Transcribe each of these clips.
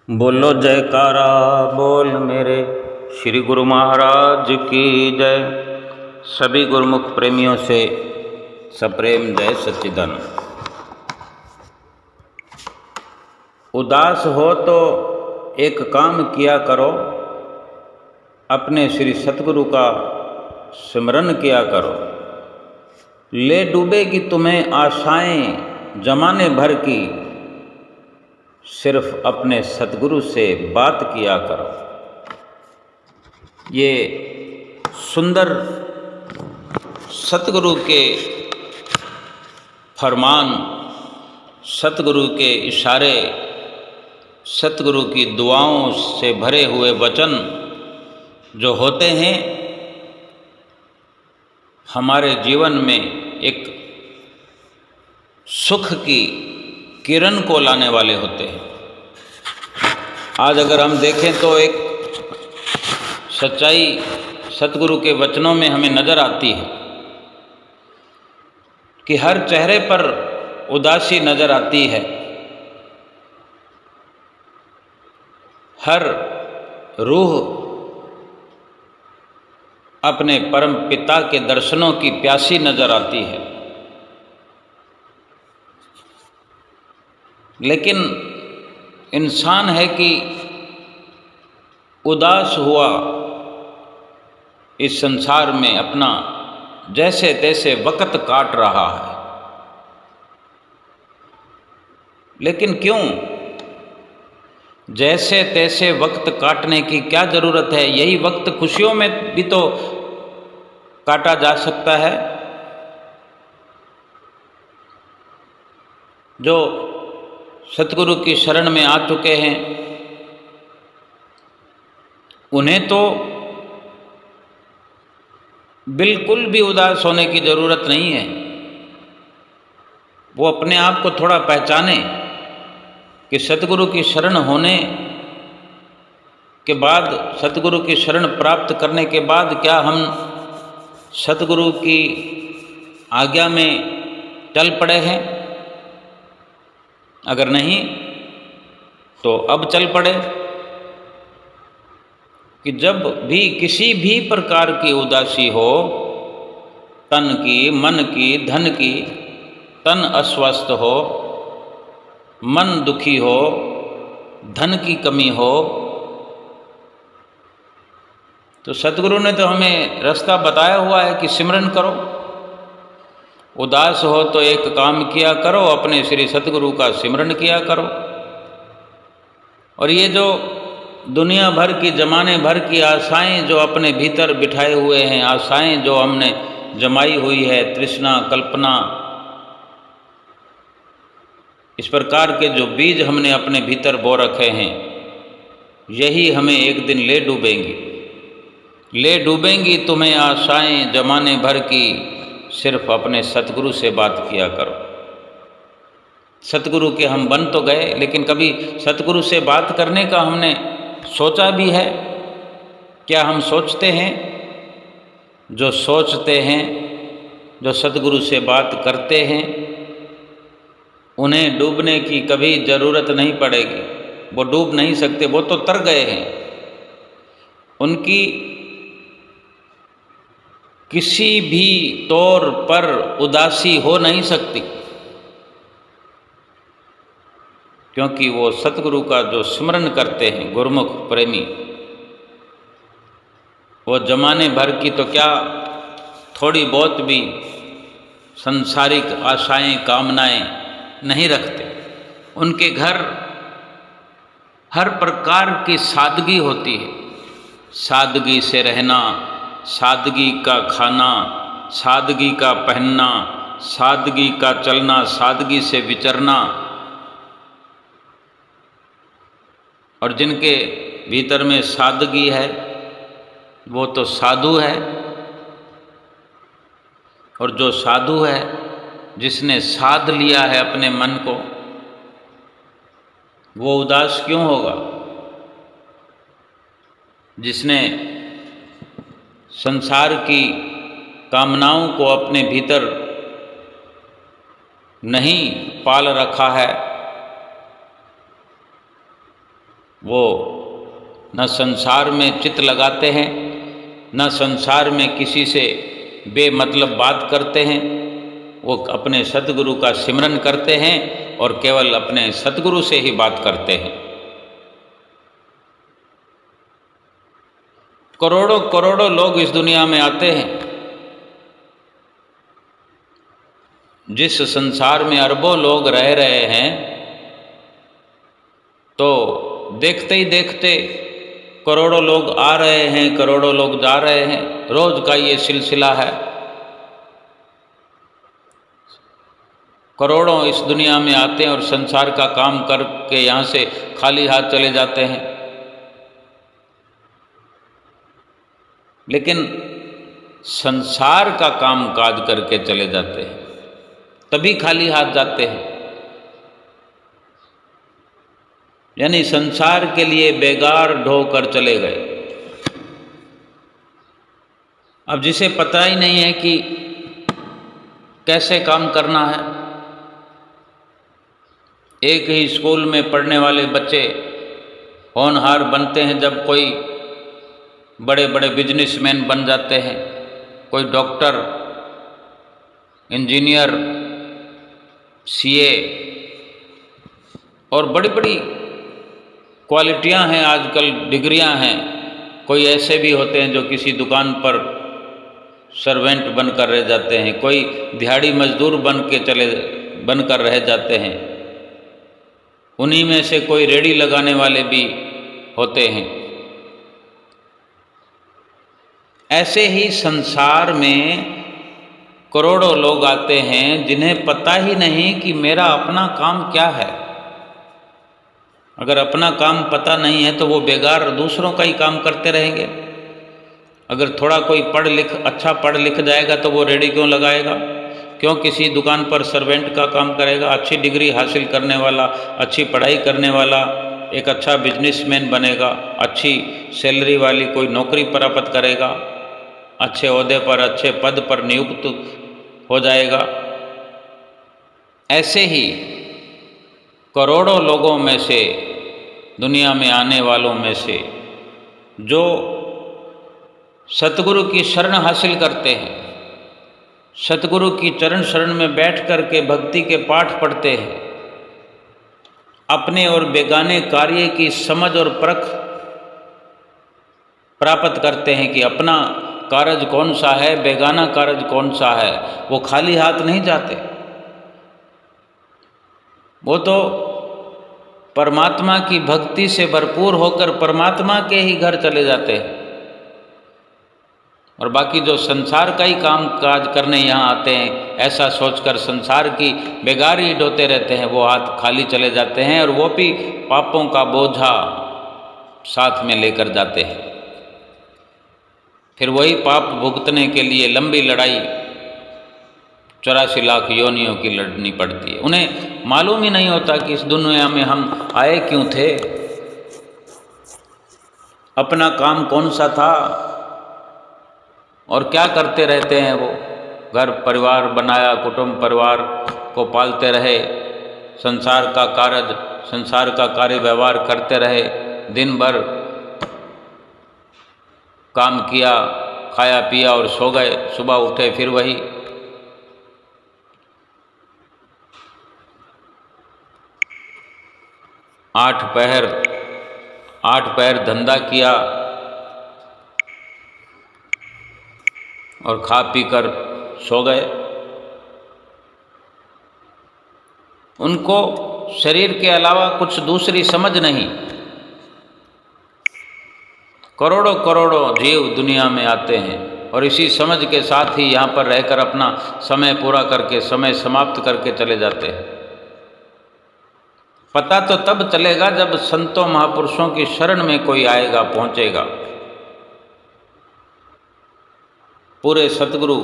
बोलो जयकारा बोल मेरे श्री गुरु महाराज की जय। सभी गुरुमुख प्रेमियों से सप्रेम जय सच्चिदानंद। उदास हो तो एक काम किया करो, अपने श्री सतगुरु का सिमरन किया करो। ले डूबेगी तुम्हें आशाएं जमाने भर की, सिर्फ अपने सतगुरु से बात किया करो। ये सुंदर सतगुरु के फरमान, सतगुरु के इशारे, सतगुरु की दुआओं से भरे हुए वचन जो होते हैं, हमारे जीवन में एक सुख की किरण को लाने वाले होते हैं। आज अगर हम देखें तो एक सच्चाई सतगुरु के वचनों में हमें नज़र आती है कि हर चेहरे पर उदासी नज़र आती है, हर रूह अपने परम पिता के दर्शनों की प्यासी नज़र आती है। लेकिन इंसान है कि उदास हुआ इस संसार में अपना जैसे तैसे वक्त काट रहा है। लेकिन क्यों? जैसे तैसे वक्त काटने की क्या ज़रूरत है? यही वक्त खुशियों में भी तो काटा जा सकता है। जो सतगुरु की शरण में आ चुके हैं, उन्हें तो बिल्कुल भी उदास होने की ज़रूरत नहीं है। वो अपने आप को थोड़ा पहचाने कि सतगुरु की शरण होने के बाद, सतगुरु की शरण प्राप्त करने के बाद क्या हम सतगुरु की आज्ञा में चल पड़े हैं? अगर नहीं तो अब चल पड़े कि जब भी किसी भी प्रकार की उदासी हो, तन की, मन की, धन की, तन अस्वस्थ हो, मन दुखी हो, धन की कमी हो, तो सतगुरु ने तो हमें रास्ता बताया हुआ है कि सिमरन करो। उदास हो तो एक काम किया करो, अपने श्री सतगुरु का सिमरन किया करो। और ये जो दुनिया भर की, जमाने भर की आशाएं जो अपने भीतर बिठाए हुए हैं, आशाएं जो हमने जमाई हुई है, तृष्णा, कल्पना, इस प्रकार के जो बीज हमने अपने भीतर बो रखे हैं, यही हमें एक दिन ले डूबेंगी। ले डूबेंगी तुम्हें आशाएं जमाने भर की, सिर्फ अपने सतगुरु से बात किया करो। सतगुरु के हम बन तो गए, लेकिन कभी सतगुरु से बात करने का हमने सोचा भी है? क्या हम सोचते हैं? जो सोचते हैं, जो सतगुरु से बात करते हैं, उन्हें डूबने की कभी ज़रूरत नहीं पड़ेगी। वो डूब नहीं सकते, वो तो तर गए हैं। उनकी किसी भी तौर पर उदासी हो नहीं सकती, क्योंकि वो सतगुरु का जो स्मरण करते हैं गुरुमुख प्रेमी, वो जमाने भर की तो क्या, थोड़ी बहुत भी संसारिक आशाएं, कामनाएं नहीं रखते। उनके घर हर प्रकार की सादगी होती है। सादगी से रहना, सादगी का खाना, सादगी का पहनना, सादगी का चलना, सादगी से विचरना। और जिनके भीतर में सादगी है, वो तो साधु है। और जो साधु है, जिसने साध लिया है अपने मन को, वो उदास क्यों होगा? जिसने संसार की कामनाओं को अपने भीतर नहीं पाल रखा है, वो न संसार में चित्त लगाते हैं, न संसार में किसी से बेमतलब बात करते हैं। वो अपने सतगुरु का सिमरन करते हैं और केवल अपने सतगुरु से ही बात करते हैं। करोड़ों करोड़ों लोग इस दुनिया में आते हैं। जिस संसार में अरबों लोग रह रहे हैं, तो देखते ही देखते करोड़ों लोग आ रहे हैं, करोड़ों लोग जा रहे हैं। रोज का ये सिलसिला है। करोड़ों इस दुनिया में आते हैं और संसार का काम करके यहाँ से खाली हाथ चले जाते हैं। लेकिन संसार का काम काज करके चले जाते हैं, तभी खाली हाथ जाते हैं। यानी संसार के लिए बेगार ढोकर चले गए। अब जिसे पता ही नहीं है कि कैसे काम करना है, एक ही स्कूल में पढ़ने वाले बच्चे होनहार बनते हैं जब कोई बड़े बड़े बिजनेसमैन बन जाते हैं। कोई डॉक्टर, इंजीनियर, सीए और बड़ी बड़ी क्वालिटियां हैं, आजकल डिग्रियां हैं। कोई ऐसे भी होते हैं जो किसी दुकान पर सर्वेंट बनकर रह जाते हैं, कोई दिहाड़ी मजदूर बनकर रह जाते हैं। उन्हीं में से कोई रेड़ी लगाने वाले भी होते हैं। ऐसे ही संसार में करोड़ों लोग आते हैं जिन्हें पता ही नहीं कि मेरा अपना काम क्या है। अगर अपना काम पता नहीं है तो वो बेगार दूसरों का ही काम करते रहेंगे। अगर थोड़ा कोई अच्छा पढ़ लिख जाएगा तो वो रेडी क्यों लगाएगा, क्यों किसी दुकान पर सर्वेंट का काम करेगा। अच्छी डिग्री हासिल करने वाला, अच्छी पढ़ाई करने वाला एक अच्छा बिजनेसमैन बनेगा, अच्छी सैलरी वाली कोई नौकरी प्राप्त करेगा, अच्छे ओहदे पर, अच्छे पद पर नियुक्त हो जाएगा। ऐसे ही करोड़ों लोगों में से, दुनिया में आने वालों में से जो सतगुरु की शरण हासिल करते हैं, सतगुरु की चरण शरण में बैठ कर के भक्ति के पाठ पढ़ते हैं, अपने और बेगाने कार्य की समझ और परख प्राप्त करते हैं कि अपना कारज कौन सा है, बेगाना कारज कौन सा है। वो खाली हाथ नहीं जाते। वो तो परमात्मा की भक्ति से भरपूर होकर परमात्मा के ही घर चले जाते हैं। और बाकी जो संसार का ही काम काज करने यहाँ आते हैं, ऐसा सोचकर संसार की बेगारी ढोते रहते हैं, वो हाथ खाली चले जाते हैं और वो भी पापों का बोझा साथ में लेकर जाते हैं। फिर वही पाप भुगतने के लिए लंबी लड़ाई 84 लाख योनियों की लड़नी पड़ती है। उन्हें मालूम ही नहीं होता कि इस दुनिया में हम आए क्यों थे, अपना काम कौन सा था और क्या करते रहते हैं। वो घर परिवार बनाया, कुटुंब परिवार को पालते रहे, संसार का कार्य व्यवहार करते रहे, दिन भर काम किया, खाया पिया और सो गए। सुबह उठे फिर वही। आठ पहर धंधा किया और खा पी कर सो गए। उनको शरीर के अलावा कुछ दूसरी समझ नहीं। करोड़ों करोड़ों जीव दुनिया में आते हैं और इसी समझ के साथ ही यहाँ पर रहकर अपना समय पूरा करके, समय समाप्त करके चले जाते हैं। पता तो तब चलेगा जब संतों महापुरुषों की शरण में कोई आएगा, पहुँचेगा। पूरे सतगुरु,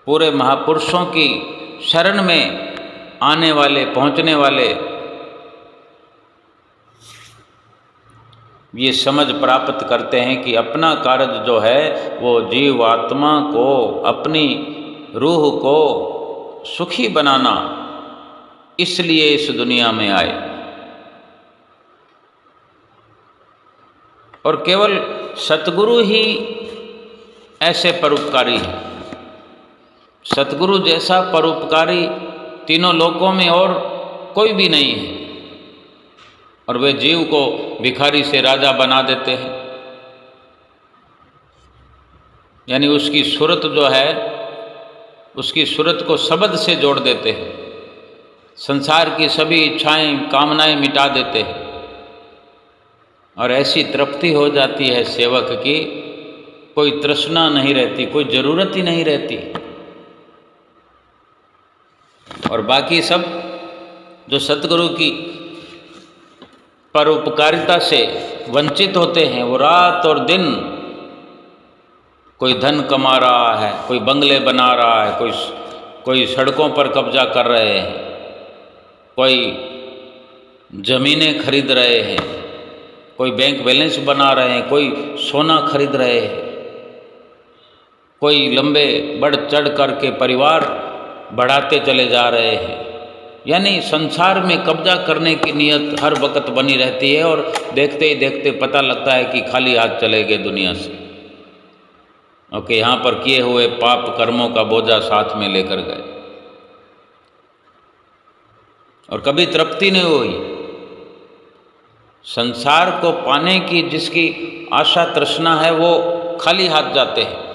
पूरे महापुरुषों की शरण में आने वाले, पहुँचने वाले ये समझ प्राप्त करते हैं कि अपना कार्य जो है वो जीव आत्मा को, अपनी रूह को सुखी बनाना, इसलिए इस दुनिया में आए। और केवल सतगुरु ही ऐसे परोपकारी हैं। सतगुरु जैसा परोपकारी तीनों लोकों में और कोई भी नहीं है। और वे जीव को भिखारी से राजा बना देते हैं, यानी उसकी सूरत जो है, उसकी सूरत को शब्द से जोड़ देते हैं, संसार की सभी इच्छाएं कामनाएं मिटा देते हैं, और ऐसी तृप्ति हो जाती है सेवक की, कोई तृष्णा नहीं रहती, कोई ज़रूरत ही नहीं रहती। और बाकी सब जो सतगुरु की परोपकारिता से वंचित होते हैं, वो रात और दिन कोई धन कमा रहा है, कोई बंगले बना रहा है, कोई सड़कों पर कब्जा कर रहे हैं, कोई ज़मीनें खरीद रहे हैं, कोई बैंक बैलेंस बना रहे हैं, कोई सोना खरीद रहे हैं, कोई लंबे बढ़ चढ़ करके परिवार बढ़ाते चले जा रहे हैं। यानी संसार में कब्जा करने की नीयत हर वक्त बनी रहती है, और देखते ही देखते पता लगता है कि खाली हाथ चले गए दुनिया से, ओके, यहाँ पर किए हुए पाप कर्मों का बोझा साथ में लेकर गए, और कभी तृप्ति नहीं हुई। संसार को पाने की जिसकी आशा तृष्णा है, वो खाली हाथ जाते हैं।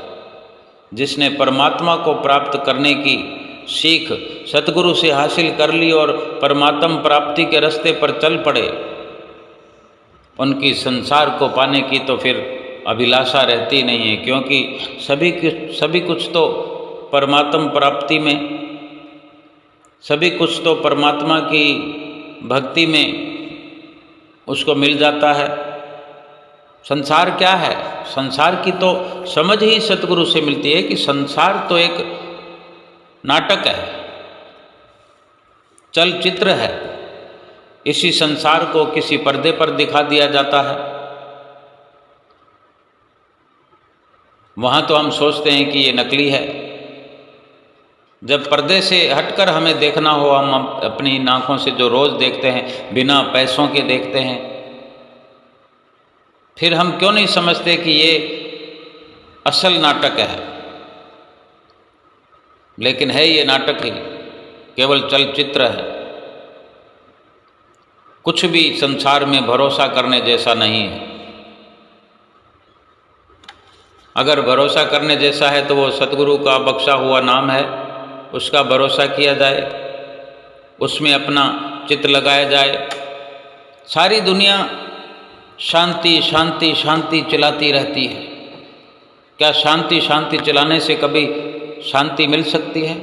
जिसने परमात्मा को प्राप्त करने की सीख सतगुरु से हासिल कर ली और परमात्म प्राप्ति के रास्ते पर चल पड़े, उनकी संसार को पाने की तो फिर अभिलाषा रहती नहीं है, क्योंकि सभी कुछ तो परमात्म प्राप्ति में, सभी कुछ तो परमात्मा की भक्ति में उसको मिल जाता है। संसार क्या है? संसार की तो समझ ही सतगुरु से मिलती है कि संसार तो एक नाटक है, चलचित्र है। इसी संसार को किसी पर्दे पर दिखा दिया जाता है। वहाँ तो हम सोचते हैं कि ये नकली है। जब पर्दे से हटकर हमें देखना हो, हम अपनी आँखों से जो रोज़ देखते हैं, बिना पैसों के देखते हैं, फिर हम क्यों नहीं समझते कि ये असल नाटक है? लेकिन है ये नाटक ही, केवल चलचित्र है। कुछ भी संसार में भरोसा करने जैसा नहीं है। अगर भरोसा करने जैसा है तो वो सतगुरु का बख्शा हुआ नाम है, उसका भरोसा किया जाए, उसमें अपना चित्त लगाया जाए। सारी दुनिया शांति शांति शांति चिल्लाती रहती है। क्या शांति शांति चिल्लाने से कभी शांति मिल सकती है?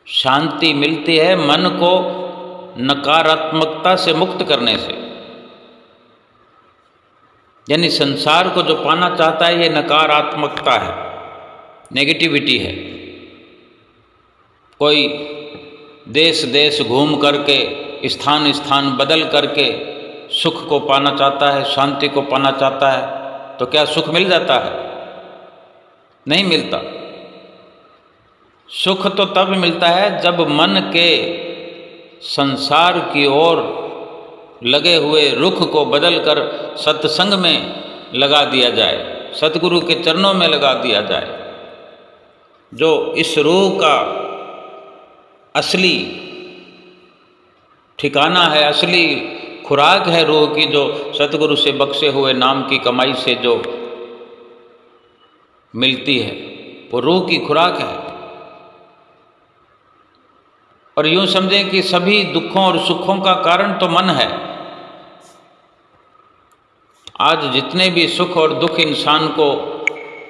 शांति मिलती है मन को नकारात्मकता से मुक्त करने से। यानी संसार को जो पाना चाहता है, ये नकारात्मकता है, नेगेटिविटी है। कोई देश देश घूम करके, स्थान स्थान बदल करके सुख को पाना चाहता है, शांति को पाना चाहता है, तो क्या सुख मिल जाता है? नहीं मिलता। सुख तो तब मिलता है जब मन के संसार की ओर लगे हुए रुख को बदलकर सत्संग में लगा दिया जाए, सतगुरु के चरणों में लगा दिया जाए। जो इस रूह का असली ठिकाना है, असली खुराक है रूह की, जो सतगुरु से बख्शे हुए नाम की कमाई से जो मिलती है, वो रूह की खुराक है। और यूं समझें कि सभी दुखों और सुखों का कारण तो मन है। आज जितने भी सुख और दुख इंसान को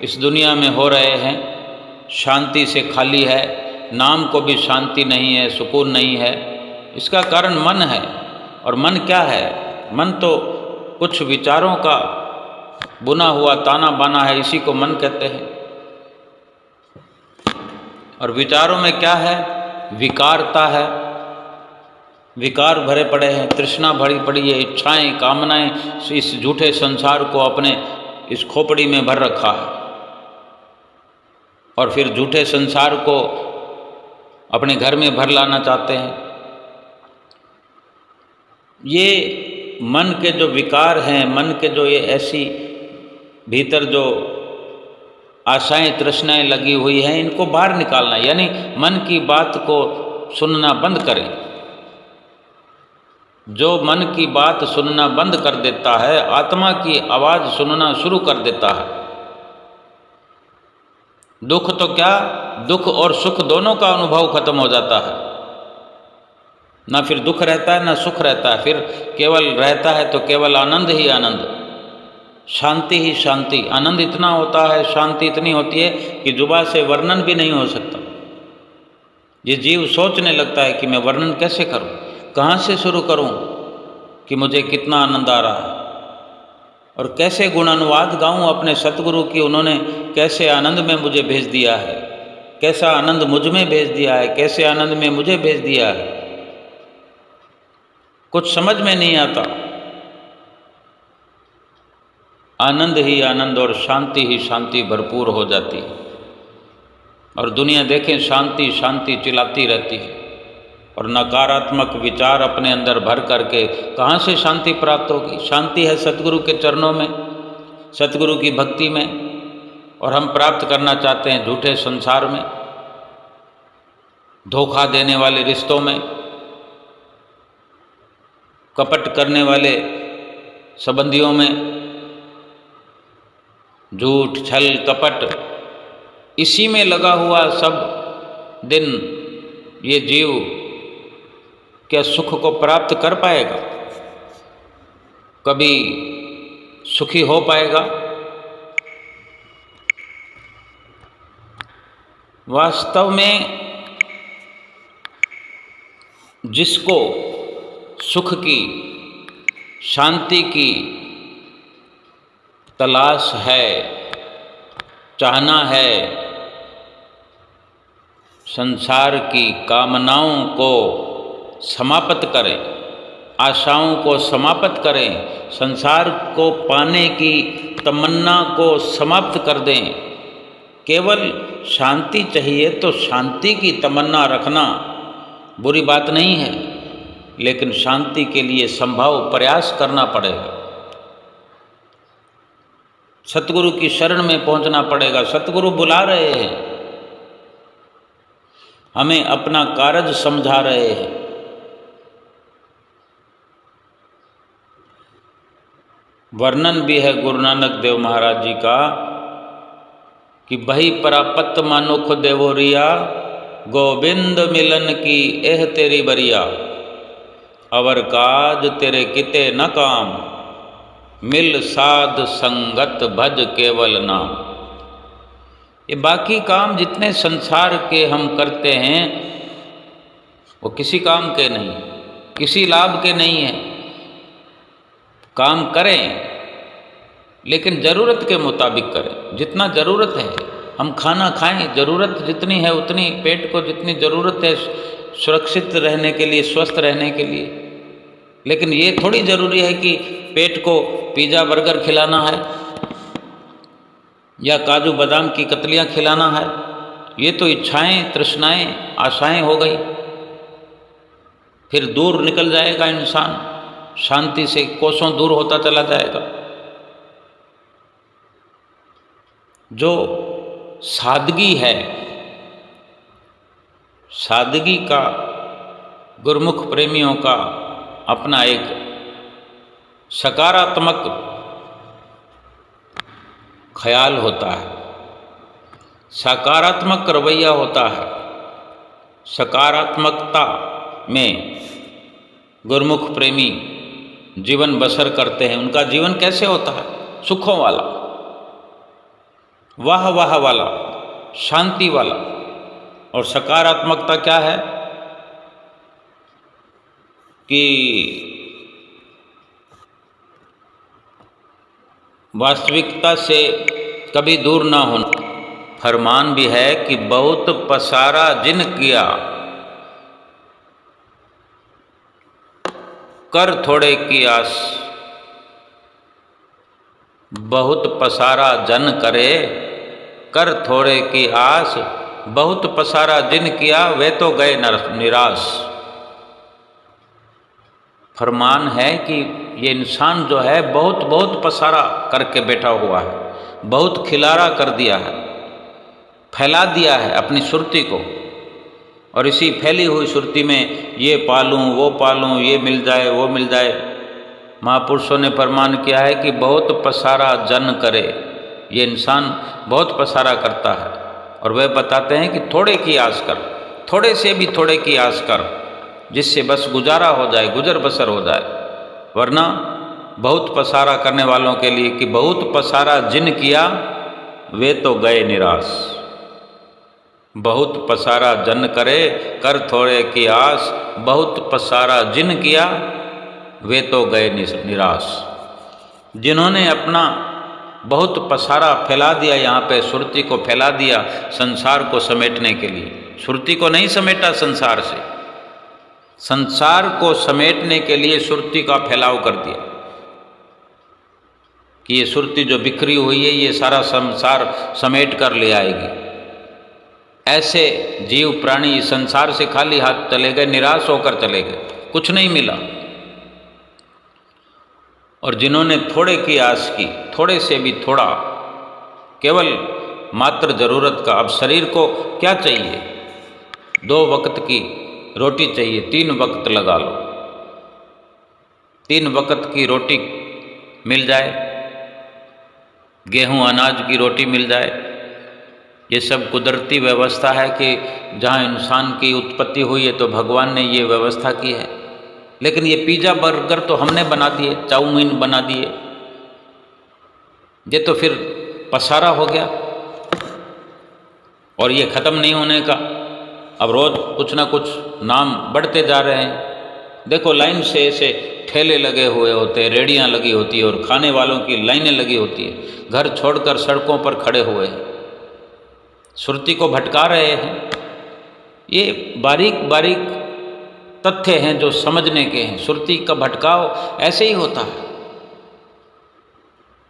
इस दुनिया में हो रहे हैं, शांति से खाली है, नाम को भी शांति नहीं है, सुकून नहीं है। इसका कारण मन है। और मन क्या है? मन तो कुछ विचारों का बुना हुआ ताना बाना है, इसी को मन कहते हैं। और विचारों में क्या है? विकारता है, विकार भरे पड़े हैं, तृष्णा भरी पड़ी है, इच्छाएं कामनाएं इस झूठे संसार को अपने इस खोपड़ी में भर रखा है। और फिर झूठे संसार को अपने घर में भर लाना चाहते हैं। ये मन के जो विकार हैं, मन के जो ये ऐसी भीतर जो आशाएं तृष्णाएं लगी हुई हैं, इनको बाहर निकालना, यानी मन की बात को सुनना बंद करें। जो मन की बात सुनना बंद कर देता है, आत्मा की आवाज़ सुनना शुरू कर देता है। दुख तो क्या, दुख और सुख दोनों का अनुभव खत्म हो जाता है। ना फिर दुख रहता है ना सुख रहता है, फिर केवल रहता है तो केवल आनंद ही आनंद, शांति ही शांति। आनंद इतना होता है, शांति इतनी होती है कि जुबान से वर्णन भी नहीं हो सकता। ये जीव सोचने लगता है कि मैं वर्णन कैसे करूं, कहाँ से शुरू करूं कि मुझे कितना आनंद आ रहा है, और कैसे गुणानुवाद गाऊं अपने सतगुरु की, उन्होंने कैसे आनंद में मुझे भेज दिया है, कैसा आनंद मुझ में भेज दिया है, कैसे आनंद में मुझे भेज दिया है। कुछ समझ में नहीं आता। आनंद ही आनंद और शांति ही शांति भरपूर हो जाती है। और दुनिया देखें शांति शांति चिल्लाती रहती है, और नकारात्मक विचार अपने अंदर भर करके कहाँ से शांति प्राप्त होगी। शांति है सतगुरु के चरणों में, सतगुरु की भक्ति में, और हम प्राप्त करना चाहते हैं झूठे संसार में, धोखा देने वाले रिश्तों में, कपट करने वाले संबंधियों में, झूठ छल कपट, इसी में लगा हुआ सब दिन ये जीव क्या सुख को प्राप्त कर पाएगा? कभी सुखी हो पाएगा? वास्तव में जिसको सुख की, शांति की तलाश है, चाहना है, संसार की कामनाओं को समाप्त करें, आशाओं को समाप्त करें, संसार को पाने की तमन्ना को समाप्त कर दें। केवल शांति चाहिए तो शांति की तमन्ना रखना बुरी बात नहीं है, लेकिन शांति के लिए संभव प्रयास करना पड़ेगा। सतगुरु की शरण में पहुंचना पड़ेगा। सतगुरु बुला रहे हैं, हमें अपना कारज समझा रहे हैं। वर्णन भी है गुरु नानक देव महाराज जी का कि बही परापत मानुख देवोरिया, गोविंद मिलन की एह तेरी बरिया, अवर काज तेरे किते न काम, मिल साध संगत भज केवल नाम। ये बाकी काम जितने संसार के हम करते हैं वो किसी काम के नहीं, किसी लाभ के नहीं है। काम करें लेकिन ज़रूरत के मुताबिक करें, जितना ज़रूरत है। हम खाना खाएं, ज़रूरत जितनी है उतनी, पेट को जितनी ज़रूरत है सुरक्षित रहने के लिए, स्वस्थ रहने के लिए। लेकिन ये थोड़ी ज़रूरी है कि पेट को पिज़्ज़ा बर्गर खिलाना है या काजू बादाम की कतलियाँ खिलाना है। ये तो इच्छाएं, तृष्णाएं, आशाएं हो गई। फिर दूर निकल जाएगा इंसान, शांति से कोसों दूर होता चला जाएगा। जो सादगी है, सादगी का गुरमुख प्रेमियों का अपना एक सकारात्मक ख्याल होता है, सकारात्मक रवैया होता है। सकारात्मकता में गुरमुख प्रेमी जीवन बसर करते हैं। उनका जीवन कैसे होता है? सुखों वाला, वाह वाह वाला, शांति वाला। और सकारात्मकता क्या है कि वास्तविकता से कभी दूर ना होना। फरमान भी है कि बहुत पसारा जिन किया, कर थोड़े की आस। बहुत पसारा जन करे, कर थोड़े की आस। बहुत पसारा जिन किया, वे तो गए निराश। फरमान है कि ये इंसान जो है बहुत बहुत पसारा करके बैठा हुआ है, बहुत खिलारा कर दिया है, फैला दिया है अपनी सुरती को, और इसी फैली हुई सुरती में ये पालूं वो पालूं, ये मिल जाए वो मिल जाए। महापुरुषों ने फरमान किया है कि बहुत पसारा जन करे, ये इंसान बहुत पसारा करता है। और वह बताते हैं कि थोड़े की आस कर, थोड़े से भी थोड़े की आस कर, जिससे बस गुजारा हो जाए, गुजर बसर हो जाए। वरना बहुत पसारा करने वालों के लिए कि बहुत पसारा जिन किया वे तो गए निराश। बहुत पसारा जन करे कर थोड़े की आस, बहुत पसारा जिन किया वे तो गए निराश। जिन्होंने अपना बहुत पसारा फैला दिया, यहाँ पे सुरती को फैला दिया संसार को समेटने के लिए, सुरती को नहीं समेटा संसार से, संसार को समेटने के लिए सुरती का फैलाव कर दिया कि ये सुरती जो बिखरी हुई है ये सारा संसार समेट कर ले आएगी। ऐसे जीव प्राणी संसार से खाली हाथ चले गए, निराश होकर चले गए, कुछ नहीं मिला। और जिन्होंने थोड़े की आस की, थोड़े से भी थोड़ा, केवल मात्र ज़रूरत का, अब शरीर को क्या चाहिए, 2 वक्त की रोटी चाहिए, 3 वक्त लगा लो, 3 वक्त की रोटी मिल जाए, गेहूं अनाज की रोटी मिल जाए, ये सब कुदरती व्यवस्था है कि जहाँ इंसान की उत्पत्ति हुई है तो भगवान ने ये व्यवस्था की है। लेकिन ये पिज़्ज़ा बर्गर तो हमने बना दिए, चाउमीन बना दिए, ये तो फिर पसारा हो गया और ये ख़त्म नहीं होने का। अब रोज़ कुछ ना कुछ नाम बढ़ते जा रहे हैं। देखो लाइन से ऐसे ठेले लगे हुए होते हैं, रेडियाँ लगी होती है और खाने वालों की लाइनें लगी होती है, घर छोड़कर सड़कों पर खड़े हुए हैं, सुरती को भटका रहे हैं। ये बारीक बारीक तथ्य हैं जो समझने के हैं। सुरती का भटकाव ऐसे ही होता है।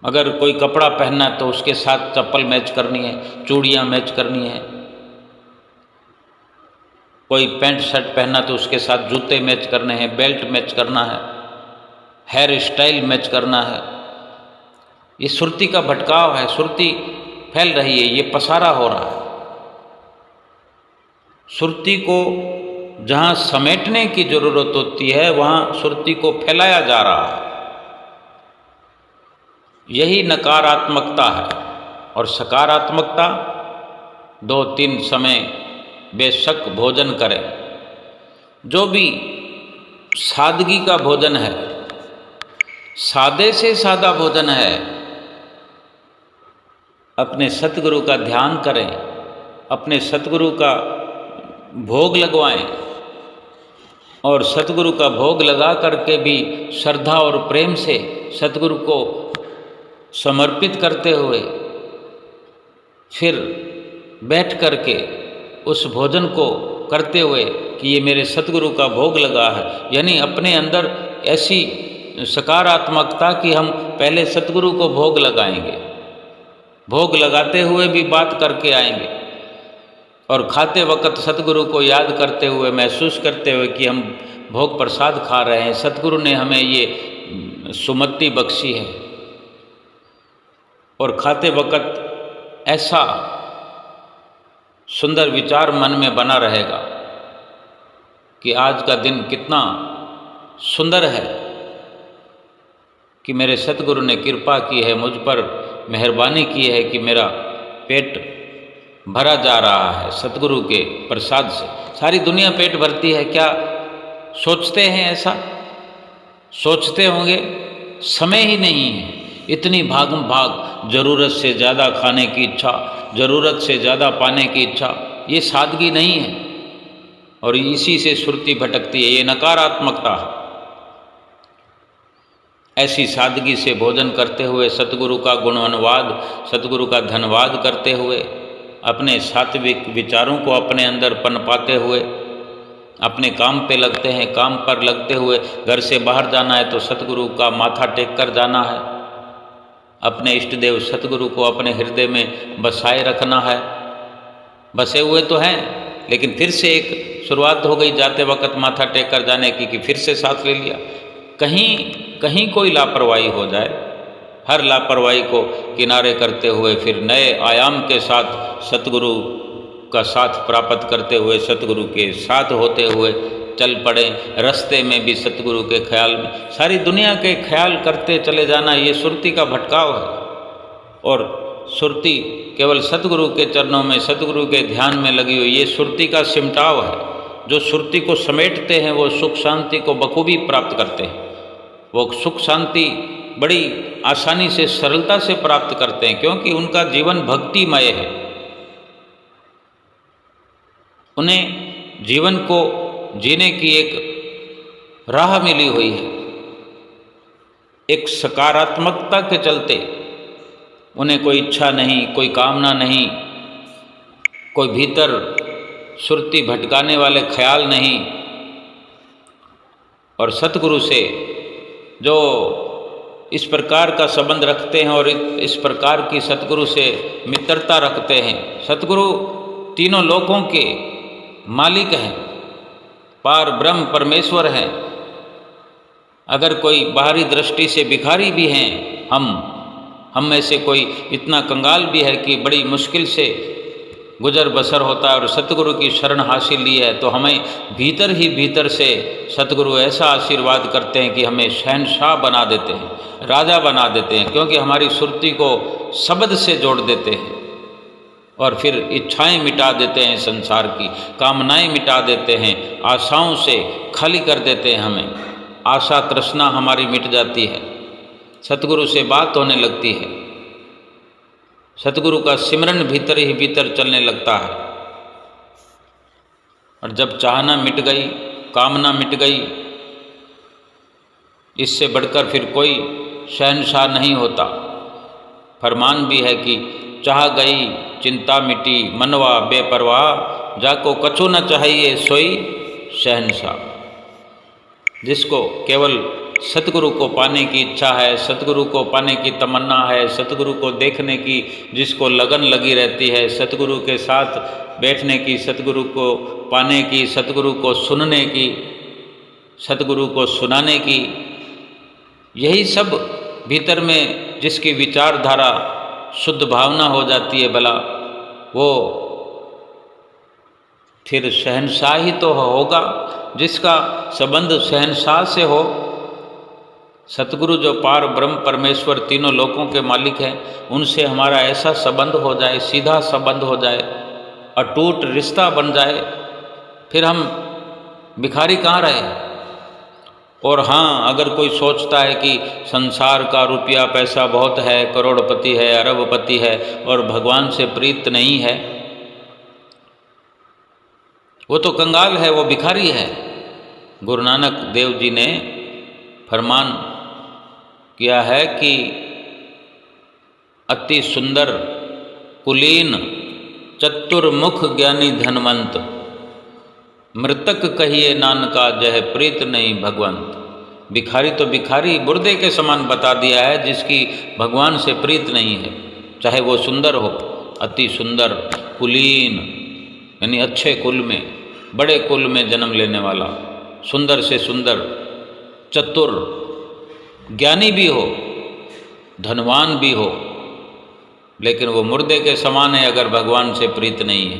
अगर कोई कपड़ा पहनना तो उसके साथ चप्पल मैच करनी है, चूड़ियाँ मैच करनी है, कोई पैंट शर्ट पहनना तो उसके साथ जूते मैच करने हैं, बेल्ट मैच करना है, हेयर स्टाइल मैच करना है। ये सुरती का भटकाव है, सुरती फैल रही है, ये पसारा हो रहा है। सुरती को जहाँ समेटने की जरूरत होती है वहाँ सुरती को फैलाया जा रहा है। यही नकारात्मकता है। और सकारात्मकता 2-3 समय बेशक भोजन करें, जो भी सादगी का भोजन है, सादे से सादा भोजन है, अपने सतगुरु का ध्यान करें, अपने सतगुरु का भोग लगवाएं और सतगुरु का भोग लगा करके भी श्रद्धा और प्रेम से सतगुरु को समर्पित करते हुए फिर बैठ करके उस भोजन को करते हुए कि ये मेरे सतगुरु का भोग लगा है, यानी अपने अंदर ऐसी सकारात्मकता कि हम पहले सतगुरु को भोग लगाएंगे, भोग लगाते हुए भी बात करके आएंगे और खाते वक्त सतगुरु को याद करते हुए, महसूस करते हुए कि हम भोग प्रसाद खा रहे हैं, सतगुरु ने हमें ये सुमति बख्शी है। और खाते वक्त ऐसा सुंदर विचार मन में बना रहेगा कि आज का दिन कितना सुंदर है कि मेरे सतगुरु ने कृपा की है, मुझ पर मेहरबानी की है कि मेरा पेट भरा जा रहा है सतगुरु के प्रसाद से। सारी दुनिया पेट भरती है, क्या सोचते हैं? ऐसा सोचते होंगे, समय ही नहीं है, इतनी भागम भाग, ज़रूरत से ज़्यादा खाने की इच्छा, ज़रूरत से ज़्यादा पाने की इच्छा, ये सादगी नहीं है और इसी से सुरती भटकती है, ये नकारात्मकता है। ऐसी सादगी से भोजन करते हुए सतगुरु का गुणवनवाद, सतगुरु का धन्यवाद करते हुए, अपने सात्विक विचारों को अपने अंदर पनपाते हुए अपने काम पे लगते हैं। काम पर लगते हुए घर से बाहर जाना है तो सतगुरु का माथा टेक कर जाना है, अपने इष्ट देव सतगुरु को अपने हृदय में बसाए रखना है। बसे हुए तो हैं, लेकिन फिर से एक शुरुआत हो गई जाते वक्त माथा टेक कर जाने की कि फिर से सांस ले लिया, कहीं कोई लापरवाही हो जाए, हर लापरवाही को किनारे करते हुए फिर नए आयाम के साथ सतगुरु का साथ प्राप्त करते हुए, सतगुरु के साथ होते हुए चल पड़े। रास्ते में भी सतगुरु के ख्याल में, सारी दुनिया के ख्याल करते चले जाना, ये सुरती का भटकाव है। और सुरती केवल सतगुरु के चरणों में, सतगुरु के ध्यान में लगी हुई, ये सुरती का सिमटाव है। जो सुरती को समेटते हैं वो सुख शांति को बखूबी प्राप्त करते हैं। वो सुख शांति बड़ी आसानी से, सरलता से प्राप्त करते हैं, क्योंकि उनका जीवन भक्तिमय है। उन्हें जीवन को जीने की एक राह मिली हुई है। एक सकारात्मकता के चलते उन्हें कोई इच्छा नहीं, कोई कामना नहीं, कोई भीतर सुरती भटकाने वाले ख्याल नहीं। और सतगुरु से जो इस प्रकार का संबंध रखते हैं और इस प्रकार की सतगुरु से मित्रता रखते हैं, सतगुरु तीनों लोकों के मालिक हैं, पार ब्रह्म परमेश्वर हैं। अगर कोई बाहरी दृष्टि से भिखारी भी हैं, हम में से कोई इतना कंगाल भी है कि बड़ी मुश्किल से गुजर बसर होता है और सतगुरु की शरण हासिल ली है, तो हमें भीतर ही भीतर से सतगुरु ऐसा आशीर्वाद करते हैं कि हमें शहंशाह बना देते हैं, राजा बना देते हैं, क्योंकि हमारी सुरती को शब्द से जोड़ देते हैं और फिर इच्छाएं मिटा देते हैं, संसार की कामनाएं मिटा देते हैं, आशाओं से खाली कर देते हैं। हमें आशा तृष्णा हमारी मिट जाती है, सतगुरु से बात होने लगती है, सतगुरु का सिमरन भीतर ही भीतर चलने लगता है। और जब चाहना मिट गई, कामना मिट गई, इससे बढ़कर फिर कोई शहंशाह नहीं होता। फरमान भी है कि चाह गई चिंता मिटी, मनवा बेपरवाह, जाको कछु न चाहिए सोई शहंशाह। जिसको केवल सतगुरु को पाने की इच्छा है, सतगुरु को पाने की तमन्ना है, सतगुरु को देखने की जिसको लगन लगी रहती है, सतगुरु के साथ बैठने की, सतगुरु को पाने की, सतगुरु को सुनने की, सतगुरु को सुनाने की, यही सब भीतर में जिसकी विचारधारा शुद्ध भावना हो जाती है, भला वो फिर शहंशाह ही तो होगा। जिसका संबंध शहंशाह से हो, सतगुरु जो पार ब्रह्म परमेश्वर तीनों लोकों के मालिक हैं, उनसे हमारा ऐसा संबंध हो जाए, सीधा संबंध हो जाए, अटूट रिश्ता बन जाए, फिर हम भिखारी कहाँ रहे। और हाँ, अगर कोई सोचता है कि संसार का रुपया पैसा बहुत है, करोड़पति है, अरबपति है और भगवान से प्रीत नहीं है, वो तो कंगाल है, वो भिखारी है। गुरु नानक देव जी ने फरमान किया है कि अति सुंदर कुलीन चतुर्मुख ज्ञानी धनवंत, मृतक कहिए नानका जह प्रीत नहीं भगवंत। भिखारी तो भिखारी मुर्दे के समान बता दिया है, जिसकी भगवान से प्रीत नहीं है, चाहे वो सुंदर हो, अति सुंदर, कुलीन यानी अच्छे कुल में, बड़े कुल में जन्म लेने वाला, सुंदर से सुंदर, चतुर, ज्ञानी भी हो, धनवान भी हो, लेकिन वो मुर्दे के समान है अगर भगवान से प्रीत नहीं है,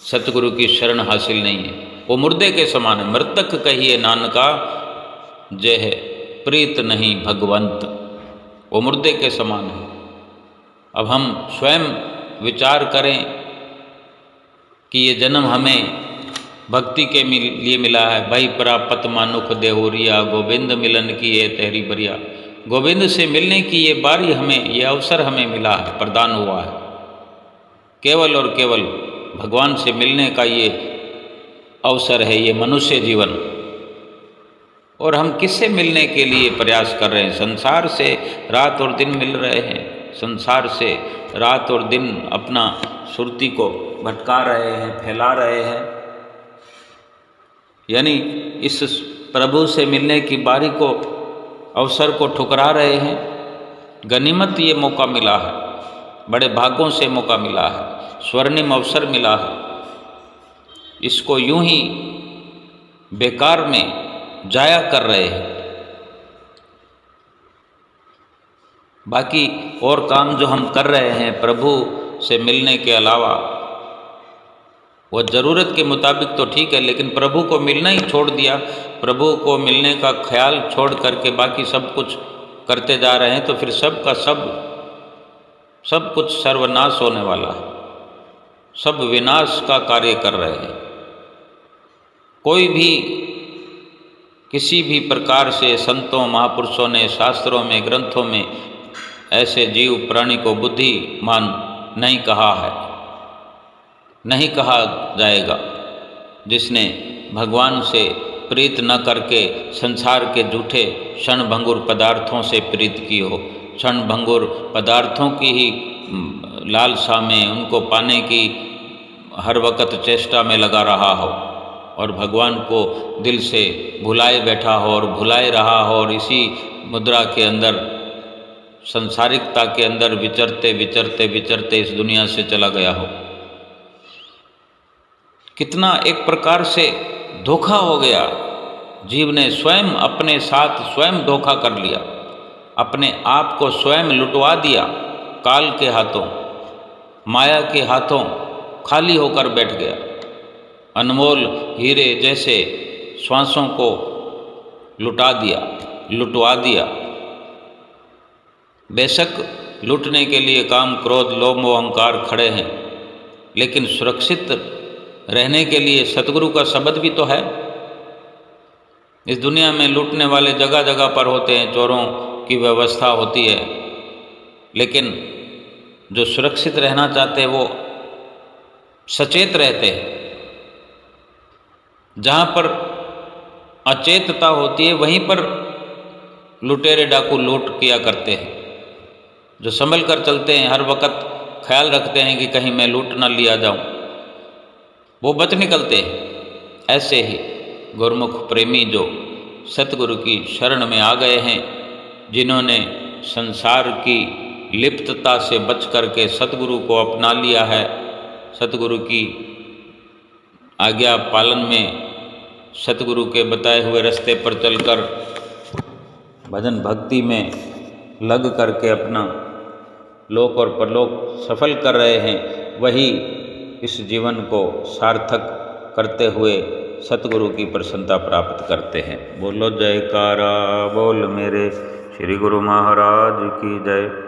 सतगुरु की शरण हासिल नहीं है, वो मुर्दे के समान है। मृतक कहिए नानका जह प्रीत नहीं भगवंत, वो मुर्दे के समान है। अब हम स्वयं विचार करें कि ये जन्म हमें भक्ति के लिए मिला है। भाई प्रापत मानुख देहुरिया, गोविंद मिलन की ये तेहरी बरिया। गोविंद से मिलने की ये बारी हमें, ये अवसर हमें मिला है, प्रदान हुआ है। केवल और केवल भगवान से मिलने का ये अवसर है, ये मनुष्य जीवन। और हम किससे मिलने के लिए प्रयास कर रहे हैं? संसार से रात और दिन मिल रहे हैं, संसार से रात और दिन अपना सुरती को भटका रहे हैं, फैला रहे हैं, यानी इस प्रभु से मिलने की बारी को, अवसर को ठुकरा रहे हैं। गनीमत ये मौका मिला है, बड़े भागों से मौका मिला है, स्वर्णिम अवसर मिला है, इसको यूं ही बेकार में जाया कर रहे हैं। बाकी और काम जो हम कर रहे हैं प्रभु से मिलने के अलावा, वो ज़रूरत के मुताबिक तो ठीक है, लेकिन प्रभु को मिलना ही छोड़ दिया, प्रभु को मिलने का ख्याल छोड़ करके बाकी सब कुछ करते जा रहे हैं, तो फिर सब का सब कुछ सर्वनाश होने वाला है, सब विनाश का कार्य कर रहे हैं। कोई भी किसी भी प्रकार से संतों महापुरुषों ने शास्त्रों में ग्रंथों में ऐसे जीव प्राणी को बुद्धिमान नहीं कहा है, नहीं कहा जाएगा, जिसने भगवान से प्रीत न करके संसार के झूठे क्षणभंगुर पदार्थों से प्रीत की हो, क्षणभंगुर पदार्थों की ही लालसा में उनको पाने की हर वक्त चेष्टा में लगा रहा हो और भगवान को दिल से भुलाए बैठा हो और भुलाए रहा हो और इसी मुद्रा के अंदर संसारिकता के अंदर विचरते विचरते विचरते इस दुनिया से चला गया हो। कितना एक प्रकार से धोखा हो गया, जीव ने स्वयं अपने साथ स्वयं धोखा कर लिया, अपने आप को स्वयं लुटवा दिया, काल के हाथों माया के हाथों खाली होकर बैठ गया। अनमोल हीरे जैसे श्वासों को लुटा दिया, लुटवा दिया। बेशक लूटने के लिए काम क्रोध लोभ मोह अहंकार खड़े हैं, लेकिन सुरक्षित रहने के लिए सतगुरु का शब्द भी तो है। इस दुनिया में लूटने वाले जगह जगह पर होते हैं, चोरों की व्यवस्था होती है, लेकिन जो सुरक्षित रहना चाहते हैं वो सचेत रहते हैं। जहाँ पर अचेतता होती है वहीं पर लुटेरे डाकू लूट किया करते हैं। जो संभल कर चलते हैं, हर वक्त ख्याल रखते हैं कि कहीं मैं लूट न लिया जाऊं, वो बच निकलते हैं। ऐसे ही गुरुमुख प्रेमी जो सतगुरु की शरण में आ गए हैं, जिन्होंने संसार की लिप्तता से बच करके सतगुरु को अपना लिया है, सतगुरु की आज्ञा पालन में सतगुरु के बताए हुए रास्ते पर चलकर भजन भक्ति में लग करके अपना लोक और परलोक सफल कर रहे हैं, वही इस जीवन को सार्थक करते हुए सतगुरु की प्रसन्नता प्राप्त करते हैं। बोलो जयकारा बोल मेरे श्री गुरु महाराज की जय।